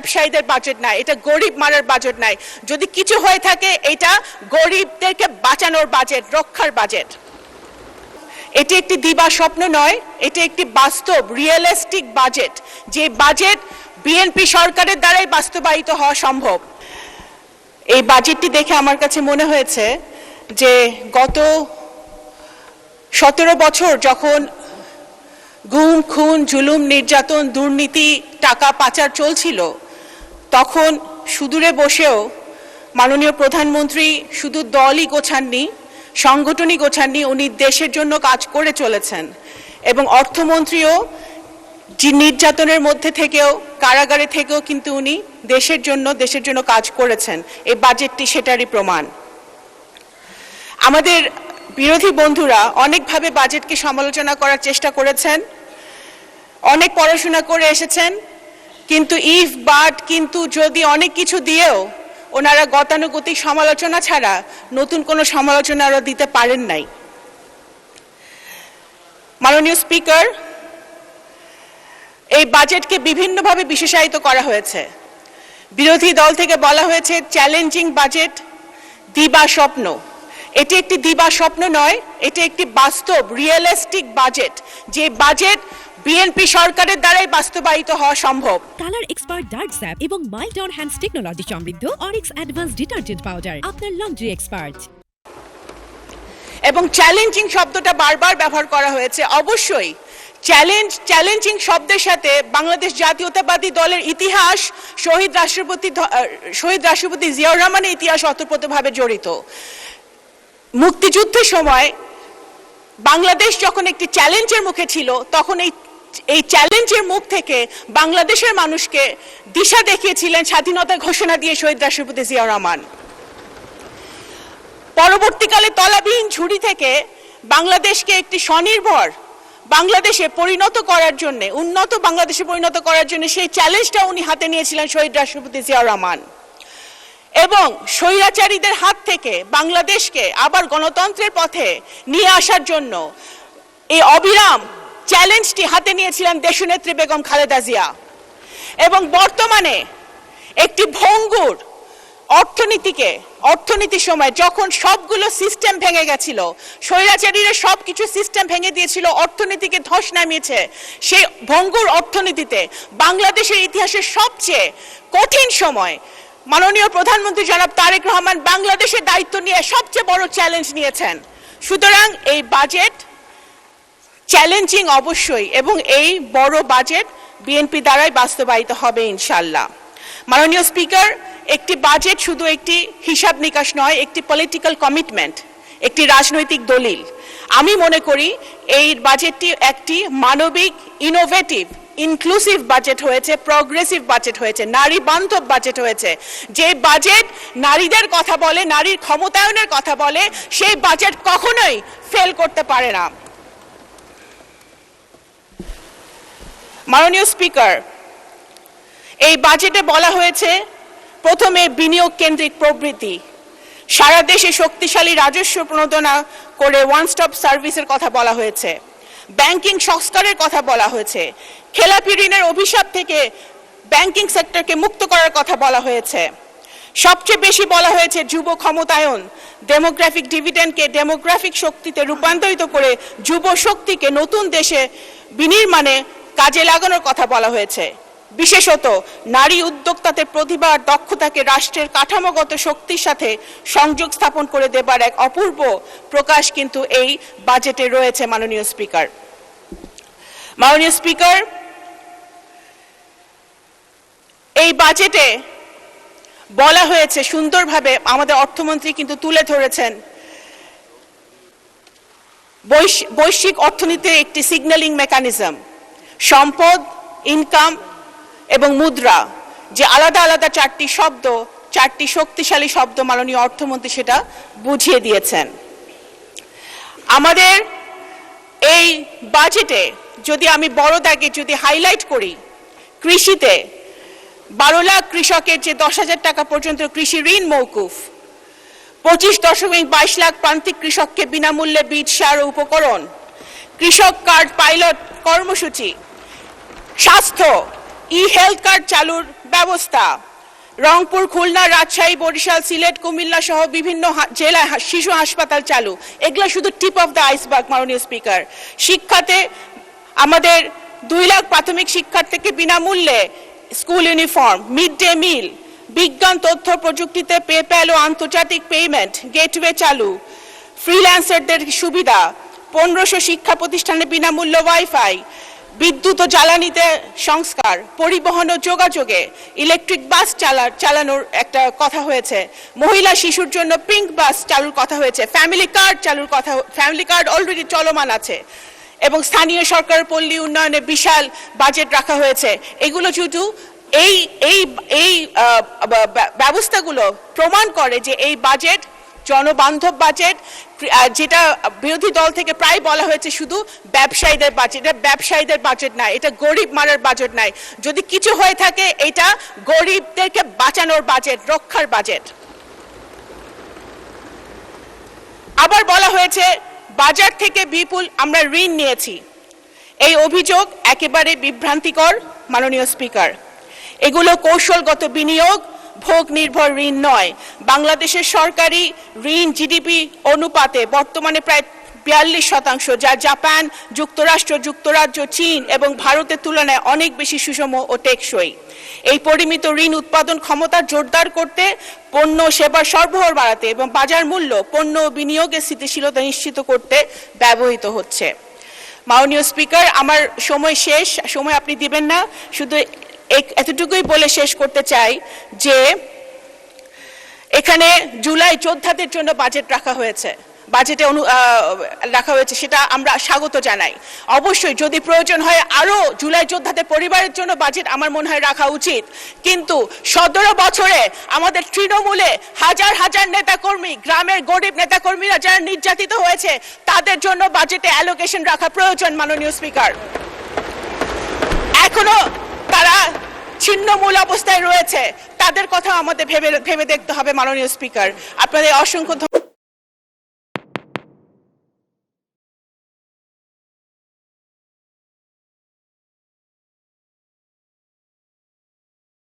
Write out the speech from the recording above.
ব্যবসায়ীদের বাজেট নাই, এটা গরিব মারার বাজেট নাই। যদি কিছু হয়ে থাকে এটা গরিবদেরকে বাঁচানোর বাজেট, রক্ষার বাজেট। এটি একটি দিবা স্বপ্ন নয়, এটি একটি বাস্তব রিয়েলিস্টিক বাজেট, যে বাজেট বিএনপি সরকারের দ্বারাই বাস্তবায়িত হওয়া সম্ভব। এই বাজেটটি দেখে আমার কাছে মনে হয়েছে যে গত 17 বছর যখন গুম, খুন, জুলুম, নির্যাতন, দুর্নীতি, টাকা পাচার চলছিল, তখন সুদূরে বসেও মাননীয় প্রধানমন্ত্রী শুধু দলই গোছাননি, সংগঠনই গোছাননি, উনি দেশের জন্য কাজ করে চলেছেন। এবং অর্থমন্ত্রীও যে নির্যাতনের মধ্যে থেকেও, কারাগারে থেকেও কিন্তু উনি দেশের জন্য কাজ করেছেন। এই বাজেটটি সেটারই প্রমাণ। আমাদের বিরোধী বন্ধুরা অনেকভাবে বাজেটকে সমালোচনা করার চেষ্টা করেছেন, অনেক পড়াশোনা করে এসেছেন, কিন্তু ইফ বাট কিন্তু যদি অনেক কিছু দিয়েও ওনারা গতানুগতিক সমালোচনা ছাড়া নতুন কোনো সমালোচনা আরও দিতে পারেন নাই। মাননীয় স্পিকার, এই বাজেটকে বিভিন্নভাবে বিশেষায়িত করা হয়েছে। বিরোধী দল থেকে বলা হয়েছে চ্যালেঞ্জিং বাজেট, দিবা স্বপ্ন। এটি একটি দিবা স্বপ্ন নয়, এটি একটি বাস্তব রিয়েলিস্টিক বাজেট, যে বাজেট বিএনপি সরকারের দ্বারাই বাস্তবায়িত হওয়া সম্ভব। কালার এক্সপার্ট ডার্ক স্যাপ এবং মাইল্ড অন হ্যান্ডস টেকনোলজি সমৃদ্ধ অরিক্স অ্যাডভান্স ডিটারজেন্ট পাউডার আপনার লন্ড্রি এক্সপার্ট। এবং চ্যালেঞ্জিং শব্দটা বারবার ব্যবহার করা হয়েছে। অবশ্যই চ্যালেঞ্জিং শব্দের সাথে বাংলাদেশ জাতীয়তাবাদী দলের ইতিহাস, শহীদ রাষ্ট্রপতি জিয়াউর রহমানের ইতিহাস ওতপ্রোতভাবে জড়িত। মুক্তিযুদ্ধের সময় বাংলাদেশ যখন একটি চ্যালেঞ্জের মুখে ছিল, তখন এই চ্যালেঞ্জের মুখ থেকে বাংলাদেশের মানুষকে দিশা দেখিয়েছিলেন স্বাধীনতার ঘোষণা দিয়ে শহীদ রাষ্ট্রপতি জিয়াউর রহমান। পরবর্তীকালে তলাবিহীন ঝুড়ি থেকে বাংলাদেশকে একটি স্বনির্ভর বাংলাদেশে পরিণত করার জন্য, উন্নত বাংলাদেশে পরিণত করার জন্য সেই চ্যালেঞ্জটা উনি হাতে নিয়েছিলেন শহীদ রাষ্ট্রপতি জিয়াউর রহমান। এবং স্বৈরাচারীদের হাত থেকে বাংলাদেশকে আবার গণতন্ত্রের পথে নিয়ে আসার জন্য এই অবিরাম চ্যালেঞ্জটি হাতে নিয়েছিলেন দেশনেত্রী বেগম খালেদা জিয়া। এবং বর্তমানে একটি ভঙ্গুর অর্থনীতির সময় যখন সবগুলো সিস্টেম ভেঙে গেছিল, স্বৈরাচারীরা সবকিছু সিস্টেম ভেঙে দিয়েছিল, অর্থনীতিকে ধস নামিয়েছে, সেই ভঙ্গুর অর্থনীতিতে বাংলাদেশের ইতিহাসের সবচেয়ে কঠিন সময় মাননীয় প্রধানমন্ত্রী জনাব তারেক রহমান বাংলাদেশের দায়িত্ব নিয়ে সবচেয়ে বড় চ্যালেঞ্জ নিয়েছেন। সুতরাং এই বাজেট চ্যালেঞ্জিং অবশ্যই, এবং এই বড় বাজেট বিএনপি দ্বারাই বাস্তবায়িত হবে ইনশাআল্লাহ। মাননীয় স্পিকার, একটি বাজেট শুধু একটি হিসাব নিকাশ নয়, একটি পলিটিক্যাল কমিটমেন্ট, একটি রাজনৈতিক দলিল। আমি মনে করি এই বাজেটটি একটি মানবিক, ইনোভেটিভ, ইনক্লুসিভ বাজেট হয়েছে, প্রগ্রেসিভ বাজেট হয়েছে, নারী বান্ধব বাজেট হয়েছে। যে বাজেট নারীদের কথা বলে, নারীর ক্ষমতায়নের কথা বলে, সেই বাজেট কখনোই ফেল করতে পারে না। মাননীয় স্পিকার, এই বাজেটে বলা হয়েছে প্রথমে বিনিয়োগ কেন্দ্রিক প্রবৃদ্ধি, সারা দেশে শক্তিশালী রাজস্ব প্রণোদনা করে ওয়ান স্টপ সার্ভিসের কথা বলা হয়েছে, ব্যাংকিং সংস্কারের কথা বলা হয়েছে, খেলাপি ঋণের অভিশাপ থেকে ব্যাংকিং সেক্টরকে মুক্ত করার কথা বলা হয়েছে। সবচেয়ে বেশি বলা হয়েছে যুব ক্ষমতায়ন, ডেমোগ্রাফিক ডিভিডেন্ডকে ডেমোগ্রাফিক শক্তিতে রূপান্তরিত করে যুব শক্তিকে নতুন দেশে বিনির্মাণে কাজে লাগানোর কথা বলা হয়েছে। বিশেষত নারী উদ্যোক্তাদের প্রতিভা আর দক্ষতাকে রাষ্ট্রের কাঠামোগত শক্তির সাথে সংযোগ স্থাপন করে দেবার এক অপূর্ব প্রকাশ কিন্তু এই বাজেটে রয়েছে। মাননীয় স্পিকার, এই বাজেটে বলা হয়েছে সুন্দরভাবে, আমাদের অর্থমন্ত্রী কিন্তু তুলে ধরেছেন, বৈশ্বিক অর্থনীতির একটি সিগন্যালিং মেকানিজম, সম্পদ, ইনকাম এবং মুদ্রা, যে আলাদা আলাদা চারটি শক্তিশালী শব্দ মাননীয় অর্থমন্ত্রী সেটা বুঝিয়ে দিয়েছেন। আমাদের এই বাজেটে যদি আমি বড় দাগে যদি হাইলাইট করি, কৃষিতে 12 লাখ কৃষকের যে 10,000 টাকা পর্যন্ত কৃষি ঋণ মওকুফ, 25.22 লাখ প্রান্তিক কৃষককে বিনামূল্যে বীজ, সার ও উপকরণ, কৃষক কার্ড পাইলট কর্মসূচি, স্বাস্থ্য, ই হেলথ কার্ড চালুর ব্যবস্থা, রংপুর, খুলনা, রাজশাহী, বরিশাল, সিলেট, কুমিল্লা সহ বিভিন্ন জেলায় শিশু হাসপাতাল চালু। এগুলো শুধু টিপ অফ দ্য আইসবার্গ মাননীয় স্পিকার। শিক্ষাতে আমাদের 2 লাখ প্রাথমিক শিক্ষার্থীকে বিনামূল্যে school uniform, mid day meal, বিজ্ঞান তথ্য প্রযুক্তিতে পেপ্যাল ও আন্তর্জাতিক পেমেন্ট গেটওয়ে চালু, ফ্রিল্যান্সারদের সুবিধা, 1500 শিক্ষা প্রতিষ্ঠানে বিনামূল্য ওয়াইফাই, বিদ্যুৎ ও জ্বালানিতে সংস্কার, পরিবহন ও যোগাযোগে ইলেকট্রিক বাস চালানোর একটা কথা হয়েছে, মহিলা শিশুর জন্য পিঙ্ক বাস চালুর কথা হয়েছে, ফ্যামিলি কার্ড চালুর কথা, ফ্যামিলি কার্ড অলরেডি চলমান আছে, এবং স্থানীয় সরকার পল্লী উন্নয়নে বিশাল বাজেট রাখা হয়েছে। এগুলো শুধু এই এই এই ব্যবস্থাগুলো প্রমাণ করে যে এই বাজেট জনবান্ধব বাজেট, যেটা বিরোধী দল থেকে প্রায় বলা হয়েছে শুধু ব্যবসায়ীদের বাজেট। এটা ব্যবসায়ীদের বাজেট নাই, এটা গরিব মারার বাজেট নাই। যদি কিছু হয়ে থাকে এটা গরিবদেরকে বাঁচানোর বাজেট, রক্ষার বাজেট। আবার বলা হয়েছে বাজার থেকে বিপুল আমরা ঋণ নিয়েছি। এই অভিযোগ একেবারে বিভ্রান্তিকর মাননীয় স্পিকার। এগুলো কৌশলগত বিনিয়োগ, ভোগ নির্ভর ঋণ নয়। বাংলাদেশের সরকারি ঋণ জিডিপি অনুপাতে বর্তমানে প্রায় 42%, যা জাপান, যুক্তরাষ্ট্র, যুক্তরাজ্য, চীন এবং ভারতের তুলনায় অনেক বেশি সুষম ও টেকসই। এই পরিমিত ঋণ উৎপাদন ক্ষমতা জোরদার করতে, পণ্য সেবার সরবরাহ বাড়াতে এবং বাজার মূল্য, পণ্য ও বিনিয়োগের স্থিতিশীলতা নিশ্চিত করতে ব্যবহৃত হচ্ছে। মাননীয় স্পিকার, আমার সময় শেষ, সময় আপনি দিবেন না, শুধু এতটুকুই বলে শেষ করতে চাই যে এখানে জুলাই যোদ্ধাদের জন্য বাজেট রাখা হয়েছে, সেটা আমরা স্বাগত জানাই। অবশ্যই যদি প্রয়োজন হয় আরো জুলাই যোদ্ধাদের পরিবারের জন্য বাজেট আমার মনে হয় রাখা উচিত, কিন্তু 17 বছরে আমাদের তৃণমূলে হাজার হাজার নেতাকর্মী, গ্রামের গরিব নেতাকর্মীরা যারা নির্যাতিত হয়েছে তাদের জন্য বাজেটে অ্যালোকেশন রাখা প্রয়োজন মাননীয় স্পিকার। এখনো তারা ছিন্নমূল অবস্থায় রয়েছে, তাদের কথা আমাদের ভেবে দেখতে হবে মাননীয় স্পিকার। আপনাদের অসংখ্য ধন্যবাদ।